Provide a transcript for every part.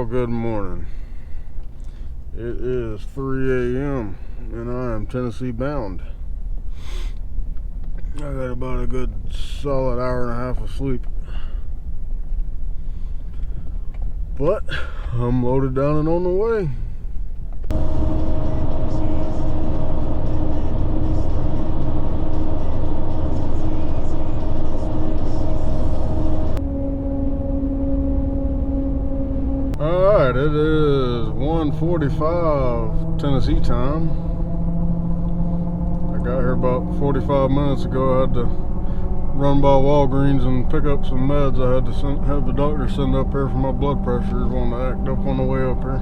Well, good morning. It is 3 a.m. and I am Tennessee bound. I got about a good solid hour and a half of sleep. But I'm loaded down and on the way. Alright, it is 1:45 Tennessee time. I got here about 45 minutes ago. I had to run by Walgreens and pick up some meds. I had to have the doctor send up here for my blood pressure. Wanting to act up on the way up here.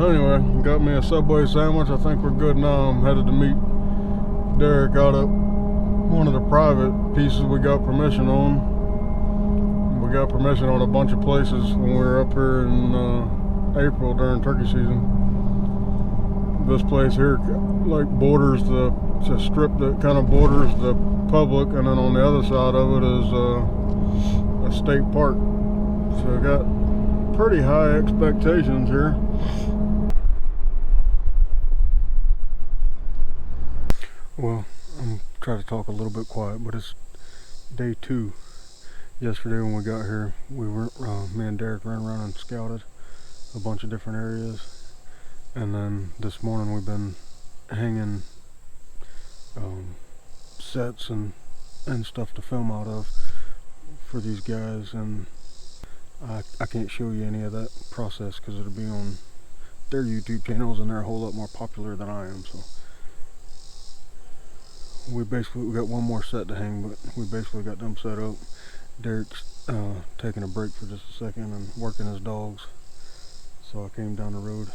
Anyway, got me a Subway sandwich. I think we're good now. I'm headed to meet Derek out at one of the private pieces we got permission on. We got permission on a bunch of places when we were up here in April during turkey season. This place here like borders it's a strip that kind of borders the public, and then on the other side of it is a state park. So I got pretty high expectations here. Well, I'm trying to talk a little bit quiet, but it's day 2. Yesterday when we got here, me and Derek ran around and scouted a bunch of different areas, and then this morning we've been hanging sets and stuff to film out of for these guys, and I can't show you any of that process because it'll be on their YouTube channels, and they're a whole lot more popular than I am. So we got one more set to hang, but we basically got them set up. Derek's taking a break for just a second and working his dogs, so I came down the road,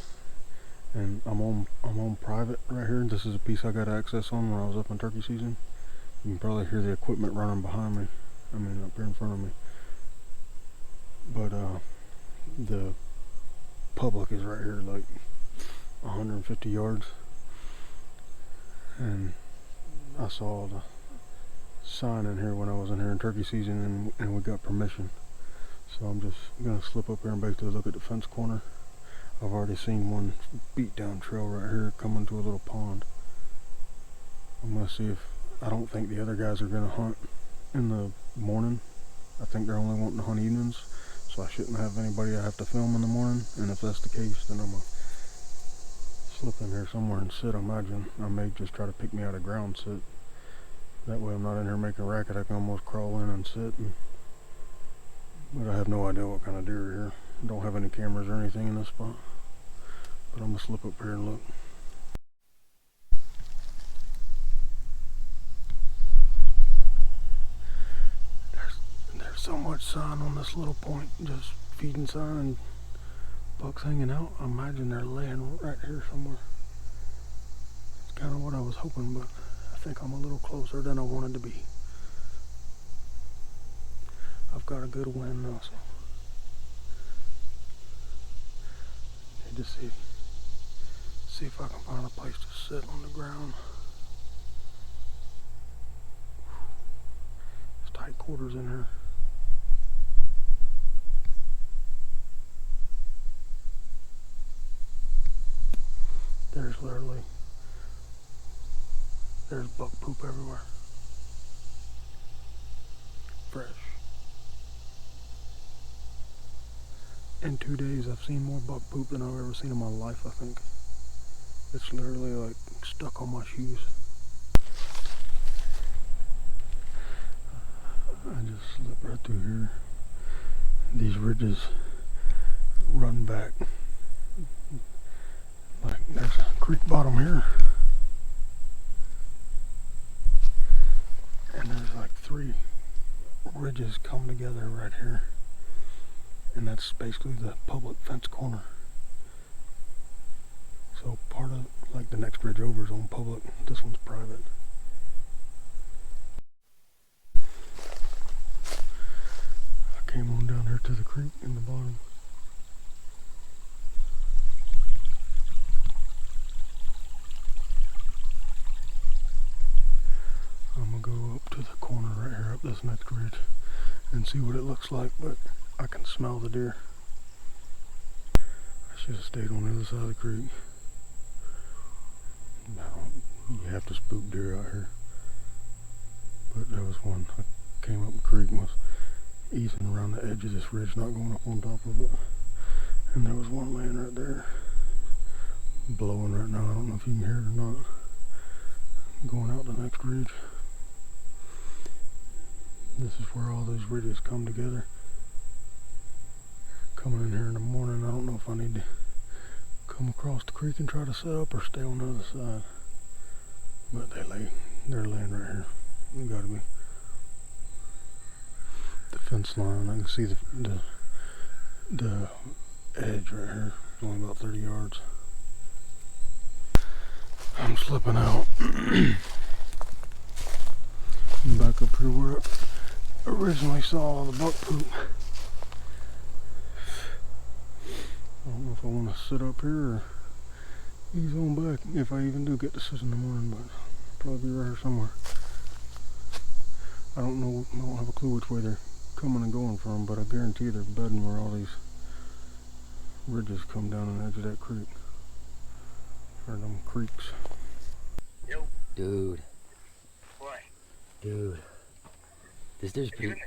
and I'm on private right here. This is a piece I got access on when I was up in turkey season. You can probably hear the equipment running behind me. I mean, up here in front of me. But the public is right here, like 150 yards, and I saw the sign in here when I was in here in turkey season, and we got permission. So I'm just gonna slip up here and basically look at the fence corner. I've already seen one beat down trail right here coming to a little pond. I'm gonna see if, I don't think the other guys are gonna hunt in the morning. I think they're only wanting to hunt evenings, so I shouldn't have anybody I have to film in the morning. And if that's the case, then I'm gonna slip in here somewhere and sit. I imagine I may just try to pick me out a ground sit. That way I'm not in here making a racket. I can almost crawl in and sit. But I have no idea what kind of deer are here. I don't have any cameras or anything in this spot. But I'm going to slip up here and look. There's so much sign on this little point. Just feeding sign and bucks hanging out. I imagine they're laying right here somewhere. It's kind of what I was hoping, but I think I'm a little closer than I wanted to be. I've got a good wind though, so need to see if I can find a place to sit on the ground. It's tight quarters in here. There's buck poop everywhere. Fresh. In 2 days I've seen more buck poop than I've ever seen in my life, I think. It's literally like stuck on my shoes. I just slipped right through here. These ridges run back. Like there's a creek bottom here. And there's like 3 ridges come together right here, and that's basically the public fence corner. So part of like the next ridge over is on public, this one's private. I came on down here to the creek in the bottom. I'm gonna go up to the corner right here, up this next ridge, and see what it looks like, but I can smell the deer. Should have stayed on the other side of the creek. You have to spook deer out here. But there was one. I came up the creek and was easing around the edge of this ridge, not going up on top of it. And there was one laying right there, blowing right now. I don't know if you can hear it or not. Going out the next ridge. This is where all those ridges come together. Coming in here in the morning, I don't know if I need to come across the creek and try to set up or stay on the other side. But they're laying right here. It gotta be the fence line. I can see the edge right here. It's only about 30 yards. I'm slipping out. Back up here where I originally saw all the buck poop. I don't know if I want to sit up here or ease on back if I even do get to sit in the morning, but I'll probably be right here somewhere. I don't know, I don't have a clue which way they're coming and going from, but I guarantee they're bedding where all these ridges come down on the edge of that creek. Or them creeks. Yo. Dude. What? Dude. This dude's pretty...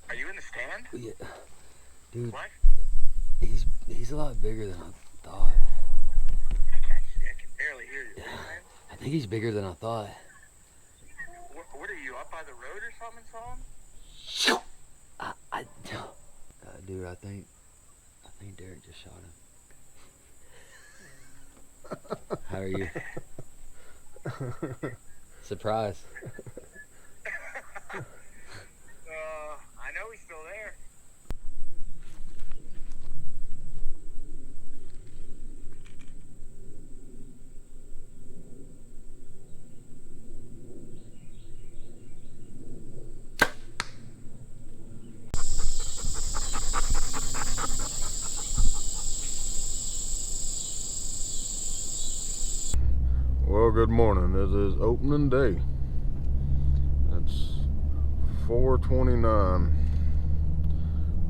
Are you in the stand? Yeah. Dude. What? He's a lot bigger than I thought. I can barely hear you. I think he's bigger than I thought. What are you, up by the road or something, Solomon? Dude, I think Derek just shot him. How are you? Surprise. I know he's still there. Well, good morning. It is opening day. It's 4:29.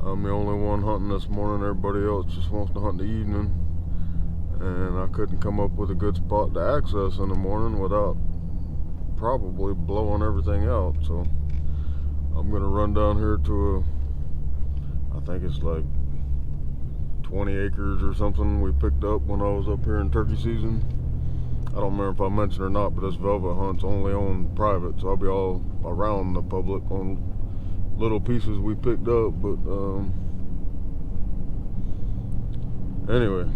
I'm the only one hunting this morning. Everybody else just wants to hunt in the evening. And I couldn't come up with a good spot to access in the morning without probably blowing everything out. So I'm gonna run down here to I think it's like 20 acres or something we picked up when I was up here in turkey season. I don't remember if I mentioned or not, but this velvet hunt's only on private, so I'll be all around the public on little pieces we picked up. But anyway,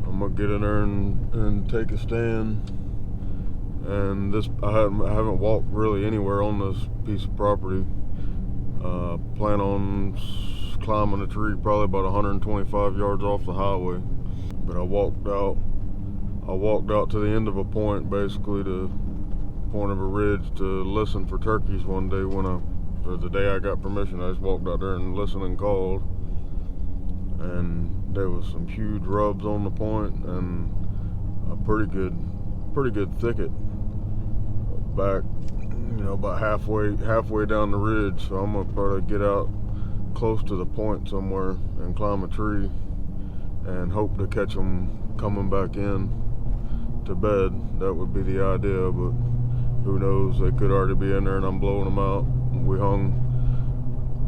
I'm gonna get in there and take a stand. And this I haven't walked really anywhere on this piece of property. Plan on climbing a tree probably about 125 yards off the highway, but I walked out to the end of a point, basically the point of a ridge, to listen for turkeys one day or the day I got permission. I just walked out there and listened and called, and there was some huge rubs on the point and a pretty good thicket back, about halfway down the ridge. So I'm gonna probably get out close to the point somewhere and climb a tree and hope to catch them coming back in to bed. That would be the idea, but who knows, they could already be in there and I'm blowing them out. We hung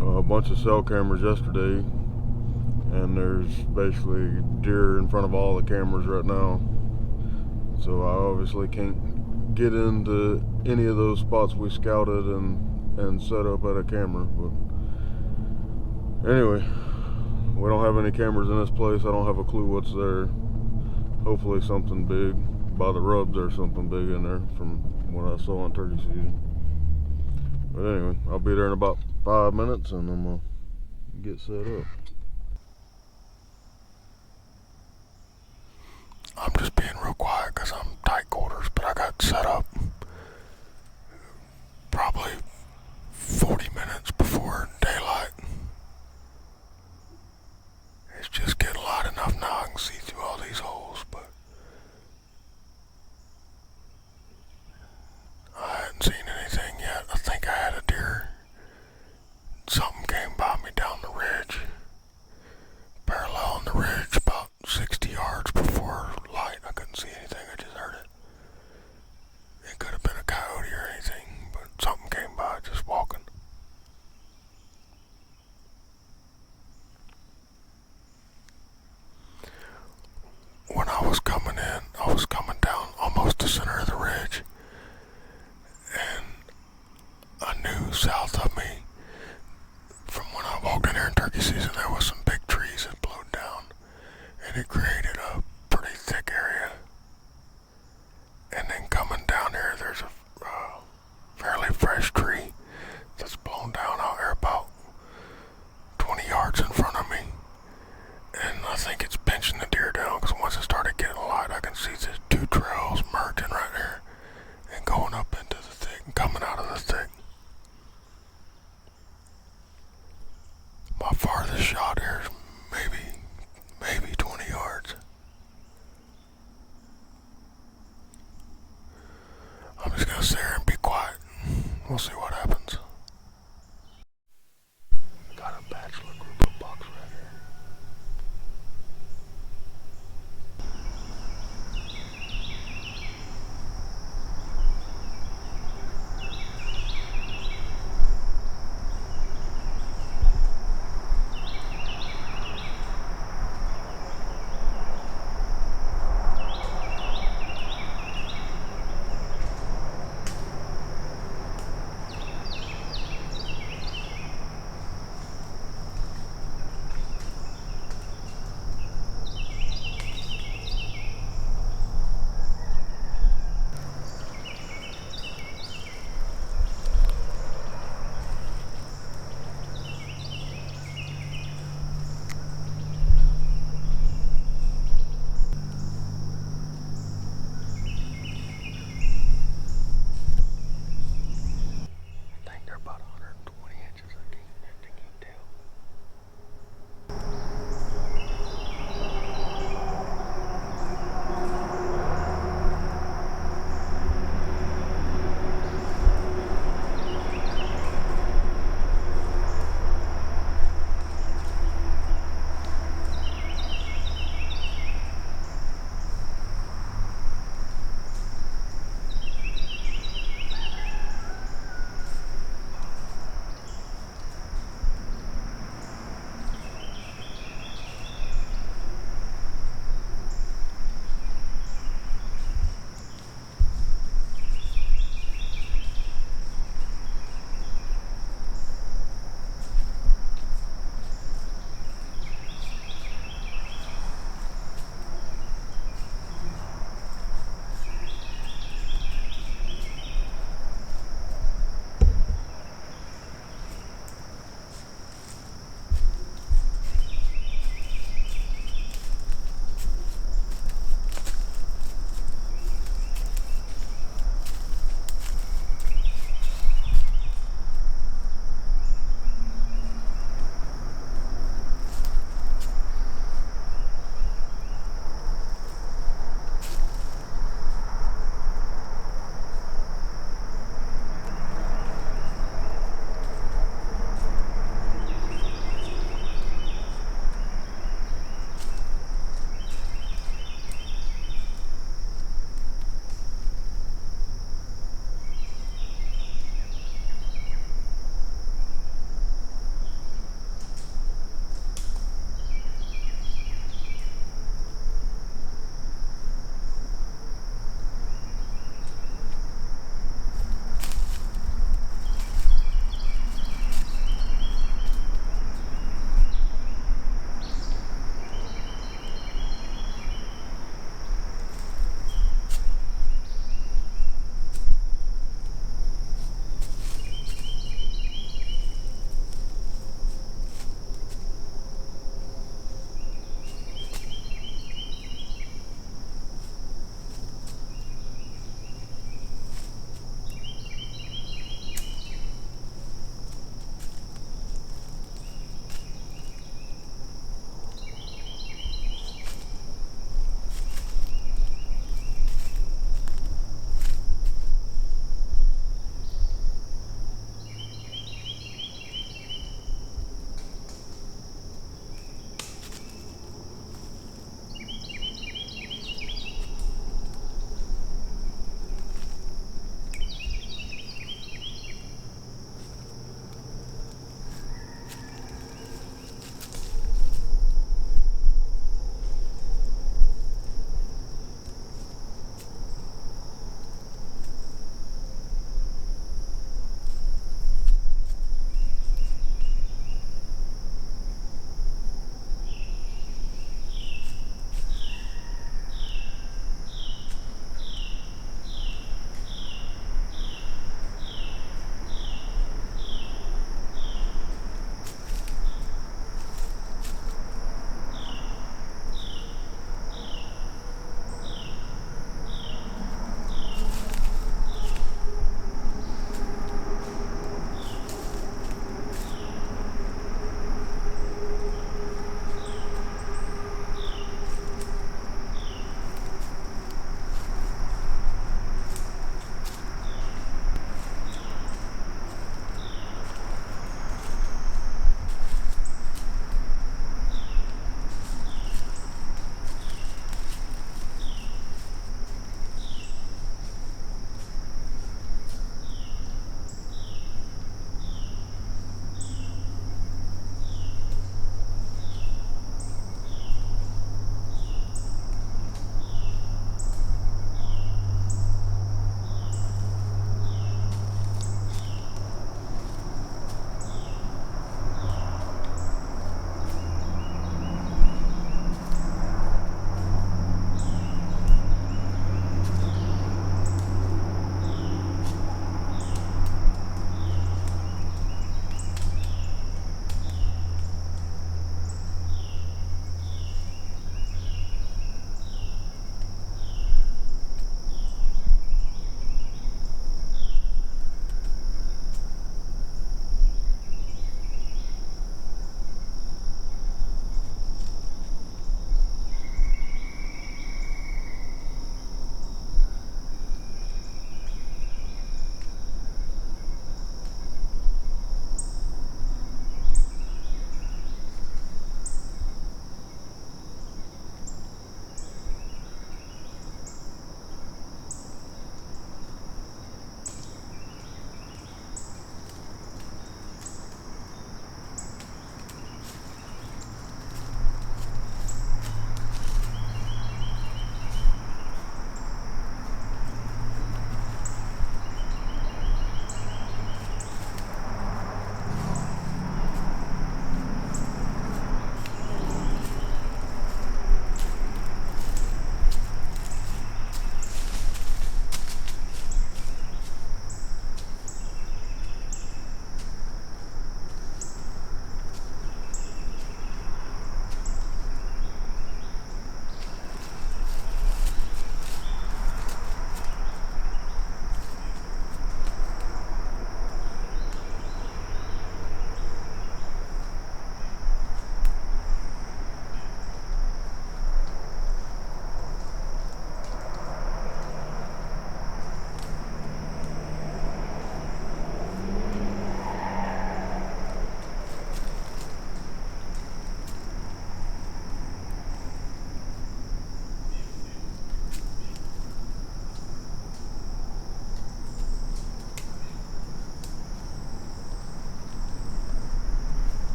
a bunch of cell cameras yesterday, and there's basically deer in front of all the cameras right now, so I obviously can't get into any of those spots we scouted and set up at a camera. But anyway, we don't have any cameras in this place. I don't have a clue what's there. Hopefully something big. By the rubs, there's something big in there from what I saw in turkey season. But anyway, I'll be there in about 5 minutes and I'm gonna get set up. I'm just being real quiet because I'm tight quarters, but I got set up probably 40 minutes before daylight. It's just getting light enough now I can see through all these holes, but I hadn't seen anything yet. I think I had a deer. Something came by me down the ridge, parallel season, there was some big trees that blew down, and it created a pretty thick area. And then coming down here, there's a fairly fresh tree that's blown down out here about 20 yards in front of me. And I think it's pinching the deer down, because once it started getting light, I can see the two trails merging right here and going up into the thick and coming out of the thick. My farthest shot here is maybe 20 yards. I'm just gonna sit here and be quiet. We'll see what happens. Got a bachelor group of bucks right here.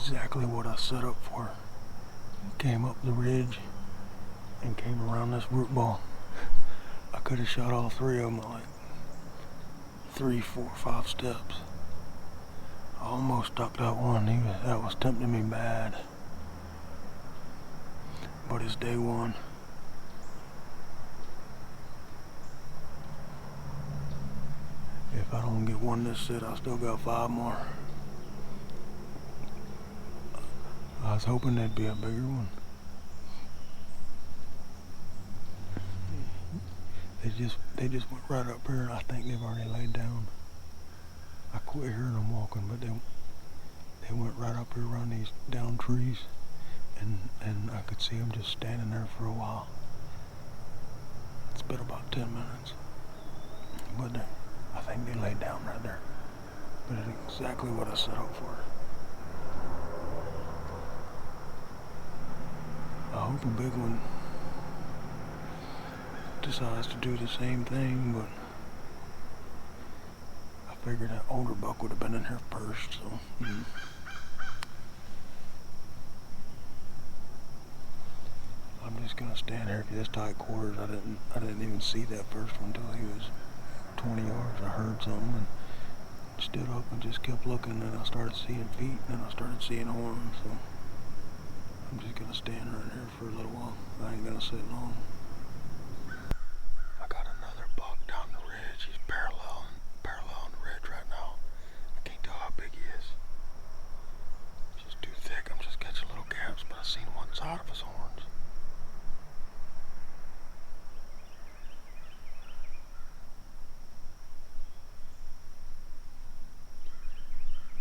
exactly what I set up for. Came up the ridge and came around this root ball. I could have shot all three of them at like 3, 4, 5 steps. I almost stuck that one. That was tempting me bad. But it's day one. If I don't get one this set, I still got 5 more. I was hoping there'd be a bigger one. They just went right up here, and I think they've already laid down. I quit hearing them walking, but they went right up here around these down trees, and I could see them just standing there for a while. It's been about 10 minutes, but I think they laid down right there. But it's exactly what I set up for. I hope a big one decides to do the same thing, but I figured that older buck would have been in here first, so. I'm just gonna stand here for this tight quarters. I didn't even see that first one until he was 20 yards. I heard something and stood up and just kept looking, and I started seeing feet, and then I started seeing horns, so I'm just gonna stand right here for a little while. I ain't gonna sit long. I got another buck down the ridge. He's parallel on the ridge right now. I can't tell how big he is. It's just too thick. I'm just catching little gaps, but I seen one side of his horns.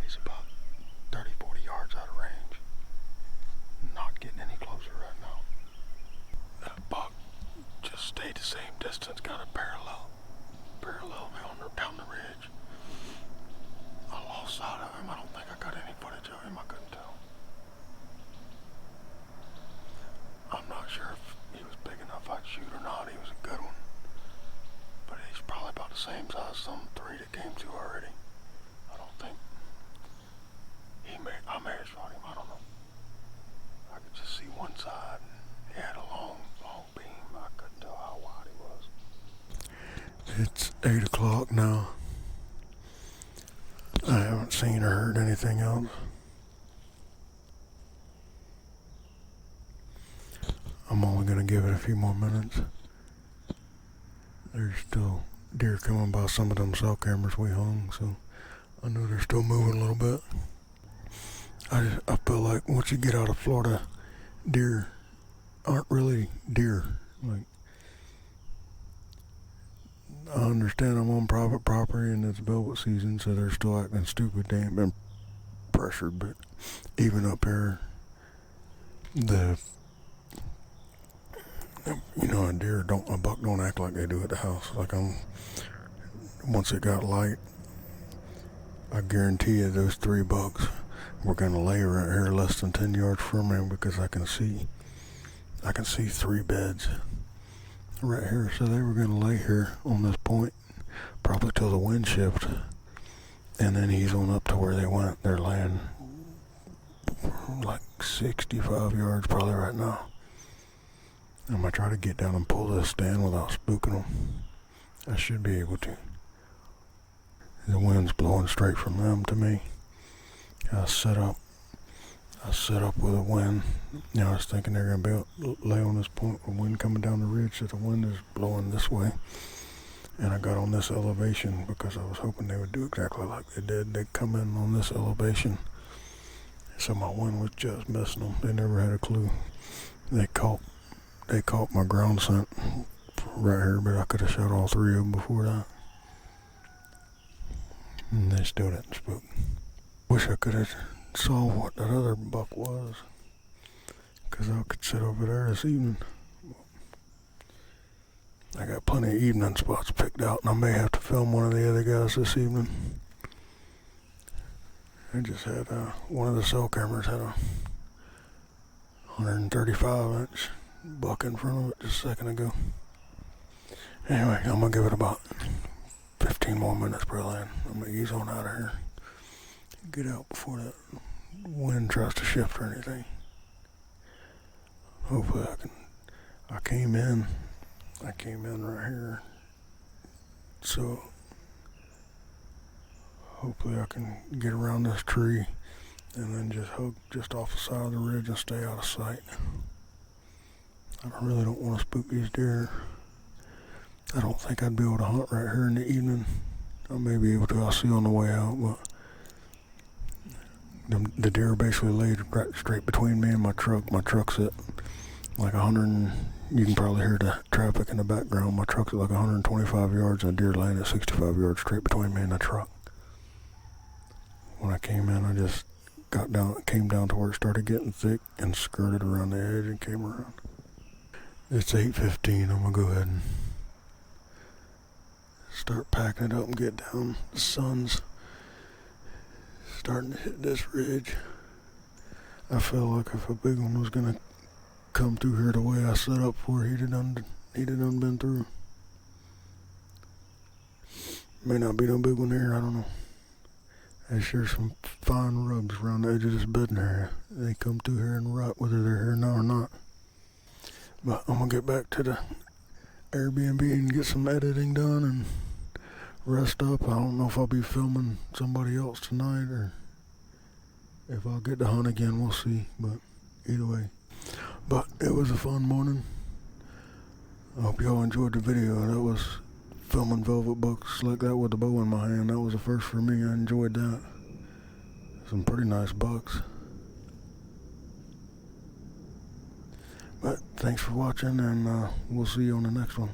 He's about 30, 40 yards out of range. Not getting any closer right now. That buck just stayed the same distance, got a parallel me down the ridge. I lost sight of him. I don't think I got any footage of him. I couldn't tell. I'm not sure if he was big enough I'd shoot or not. He was a good one. But he's probably about the same size as some 3 that came to already. I don't think I may have shot him. I don't know. I could just see one side. He had a long beam. I couldn't tell how wide he was. It's 8 o'clock now. I haven't seen or heard anything else. I'm only going to give it a few more minutes. There's still deer coming by some of them cell cameras we hung, so I know they're still moving a little bit. I feel like once you get out of Florida, deer aren't really deer. Like, I understand I'm on private property and it's velvet season, so they're still acting stupid. They ain't been pressured, but even up here, a buck don't act like they do at the house. Like once it got light, I guarantee you those 3 bucks were gonna lay right here less than 10 yards from me, because I can see 3 beds right here. So they were gonna lay here on this point probably till the wind shift, and then he's on up to where they went. They're laying like 65 yards probably right now. I'm gonna try to get down and pull this stand without spooking them. I should be able to. The wind's blowing straight from them to me. I set up with a wind. I was thinking they're gonna be able to lay on this point with wind coming down the ridge, so the wind is blowing this way. And I got on this elevation because I was hoping they would do exactly like they did. They'd come in on this elevation, so my wind was just missing them. They never had a clue. They caught my ground scent right here, but I could have shot all 3 of them before that. And they still didn't spook. Wish I could have saw what that other buck was, because I could sit over there this evening. I got plenty of evening spots picked out, and I may have to film one of the other guys this evening. I just had one of the cell cameras had a 135-inch buck in front of it just a second ago. Anyway, I'm gonna give it about 15 more minutes, probably. I'm gonna ease on out of here. Get out before that wind tries to shift or anything. Hopefully I came in right here. So hopefully I can get around this tree and then just hook just off the side of the ridge and stay out of sight. I really don't want to spook these deer. I don't think I'd be able to hunt right here in the evening. I may be able to, I'll see on the way out, but the deer basically laid right straight between me and my truck. My truck's at like 100, you can probably hear the traffic in the background. My truck's at like 125 yards and the deer laying at 65 yards straight between me and the truck. When I came in, I just came down to where it started getting thick and skirted around the edge and came around. It's 8:15, I'm gonna go ahead and start packing it up and get down. The sun's starting to hit this ridge. I felt like if a big one was gonna come through here the way I set up for, he'd have done been through. May not be no big one here, I don't know. There's sure some fine rubs around the edge of this bedding area. They come through here and rot whether they're here now or not. But I'm gonna get back to the Airbnb and get some editing done and rest up. I don't know if I'll be filming somebody else tonight or if I'll get to hunt again, we'll see. But either way. But it was a fun morning. I hope y'all enjoyed the video. That was filming velvet bucks like that with the bow in my hand. That was a first for me. I enjoyed that. Some pretty nice bucks. But thanks for watching, and we'll see you on the next one.